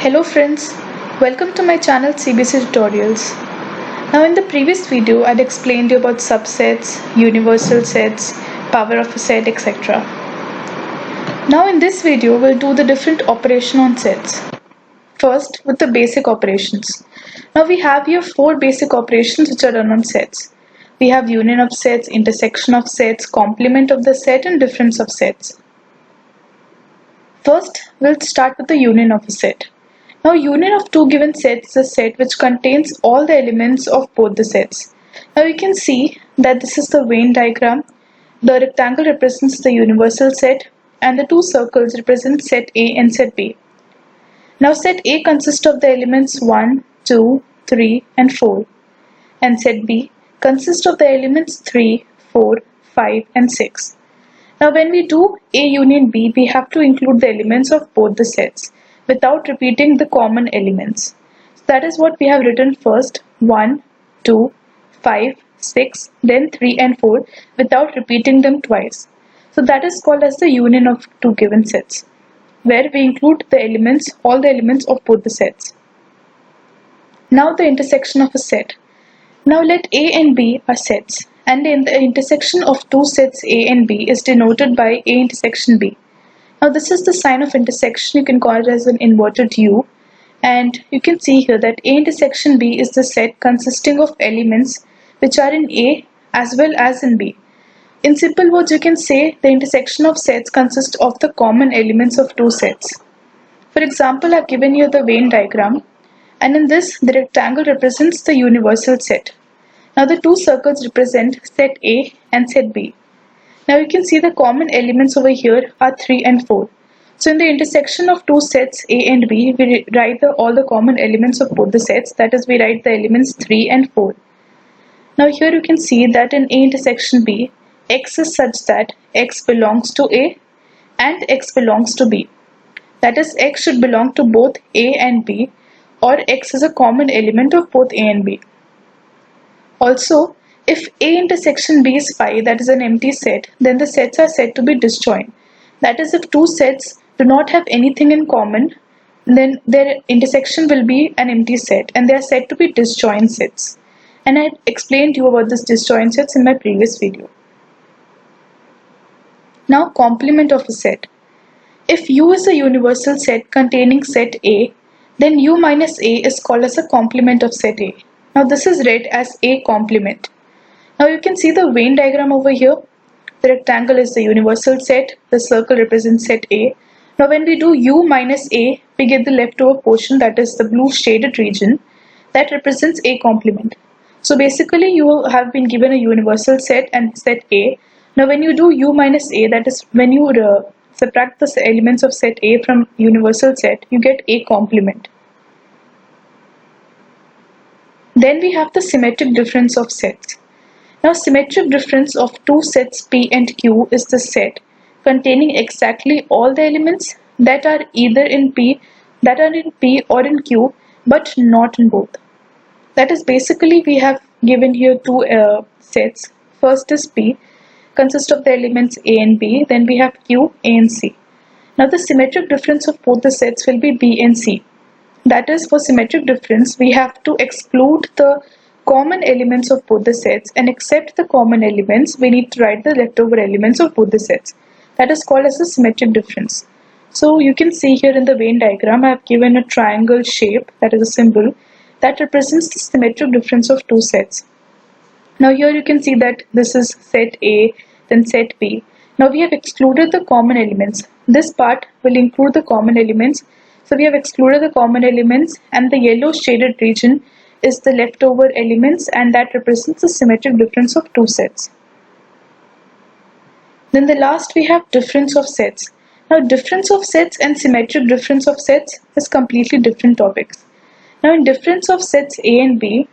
Hello friends, welcome to my channel CBC Tutorials. Now in the previous video I'd explained you about subsets, universal sets, power of a set, etc. Now in this video we'll do the different operation on sets. First with the basic operations. Now we have here four basic operations which are done on sets. We have union of sets, intersection of sets, complement of the set and difference of sets. First we'll start with the union of a set. Now union of two given sets is a set which contains all the elements of both the sets. Now you can see that this is the Venn diagram. The rectangle represents the universal set and the two circles represent set A and set B. Now set A consists of the elements 1, 2, 3 and 4 and set B consists of the elements 3, 4, 5 and 6. Now when we do A union B, we have to include the elements of both the sets without repeating the common elements. So that is what we have written first, 1, 2, 5, 6, then 3 and 4 without repeating them twice. So that is called as the union of two given sets, where we include the elements, all the elements of both the sets. Now the intersection of a set. Now let A and B are sets, and in the intersection of two sets A and B is denoted by A intersection B. Now this is the sign of intersection. You can call it as an inverted U, and you can see here that A intersection B is the set consisting of elements which are in A as well as in B. In simple words, you can say the intersection of sets consists of the common elements of two sets. For example, I've given you the Venn diagram, and in this the rectangle represents the universal set. Now the two circles represent set A and set B. Now you can see the common elements over here are 3 and 4. So in the intersection of two sets A and B, we write all the common elements of both the sets. That is, we write the elements 3 and 4. Now here you can see that in A intersection B, X is such that X belongs to A and X belongs to B. That is, X should belong to both A and B, or X is a common element of both A and B. Also, if A intersection B is 5, that is an empty set, then the sets are said to be disjoint. That is, if two sets do not have anything in common, then their intersection will be an empty set and they are said to be disjoint sets. And I explained to you about this disjoint sets in my previous video. Now complement of a set. If U is a universal set containing set A, then U minus A is called as a complement of set A. Now this is read as A complement. Now you can see the Venn diagram over here. The rectangle is the universal set, the circle represents set A. Now when we do U minus A, we get the leftover portion, that is the blue shaded region, that represents A complement. So basically you have been given a universal set and set A. Now when you do U minus A, that is when you subtract the elements of set A from universal set, you get A complement. Then we have the symmetric difference of sets. Now symmetric difference of two sets P and Q is the set containing exactly all the elements that are either in P or in Q, but not in both. That is, basically we have given here two sets. First is P, consists of the elements A and B, then we have Q, A and C. Now the symmetric difference of both the sets will be B and C. That is, for symmetric difference we have to exclude the common elements of both the sets and accept the common elements. We need to write the leftover elements of both the sets. That is called as a symmetric difference. So you can see here in the Venn diagram I have given a triangle shape, that is a symbol, that represents the symmetric difference of two sets. Now here you can see that this is set A, then set B. Now we have excluded the common elements. This part will include the common elements. So we have excluded the common elements, and the yellow shaded region is the leftover elements, and that represents the symmetric difference of two sets. Then the last we have difference of sets. Now difference of sets and symmetric difference of sets is completely different topics. Now in difference of sets A and B,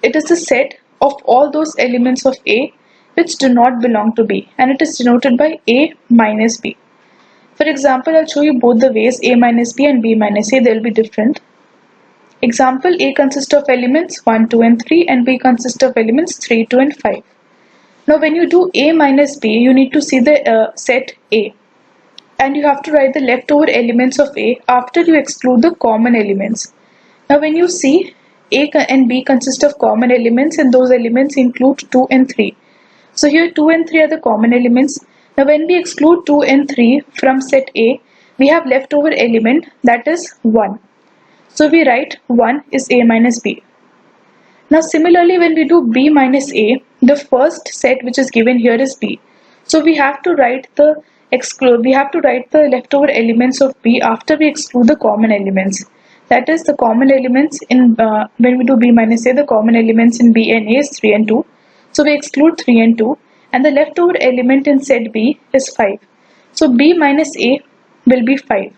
it is the set of all those elements of A which do not belong to B, and it is denoted by A minus B. For example, I'll show you both the ways A minus B and B minus A, they will be different. Example, A consists of elements 1, 2 and 3 and B consists of elements 3, 2 and 5. Now when you do A minus B, you need to see the set A. and you have to write the leftover elements of A after you exclude the common elements. Now when you see, A and B consist of common elements, and those elements include 2 and 3. So here 2 and 3 are the common elements. Now when we exclude 2 and 3 from set A, we have leftover element, that is 1. So we write 1 is A minus B. Now similarly, when we do B minus A, the first set which is given here is B. So we have to write the leftover elements of B after we exclude the common elements. That is, the common elements in when we do B minus A, the common elements in B and A is 3 and 2. So we exclude 3 and 2, and the leftover element in set B is 5. So B minus A will be 5.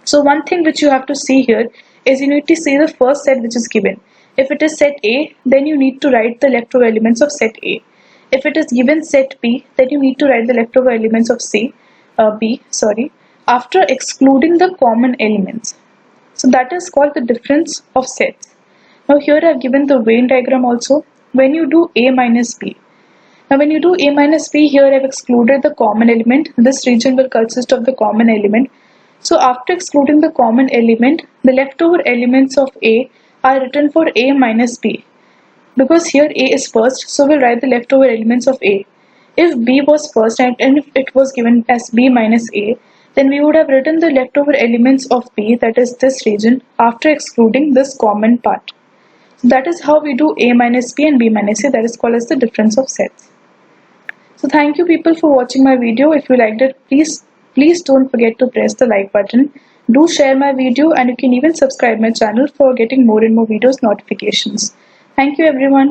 So one thing which you have to see here is you need to see the first set which is given. If it is set A, then you need to write the leftover elements of set A. If it is given set B, then you need to write the leftover elements of B, after excluding the common elements. So that is called the difference of sets. Now here I have given the Venn diagram also. When you do A minus B. Now when you do A minus B, here I have excluded the common element. This region will consist of the common element. So after excluding the common element, the leftover elements of A are written for A minus B. Because here A is first, so we'll write the leftover elements of A. If B was first and if it was given as B minus A, then we would have written the leftover elements of B, that is this region, after excluding this common part. So that is how we do A minus B and B minus A, that is called as the difference of sets. So thank you people for watching my video. If you liked it, please don't forget to press the like button. Do share my video, and you can even subscribe my channel for getting more and more videos notifications. Thank you everyone.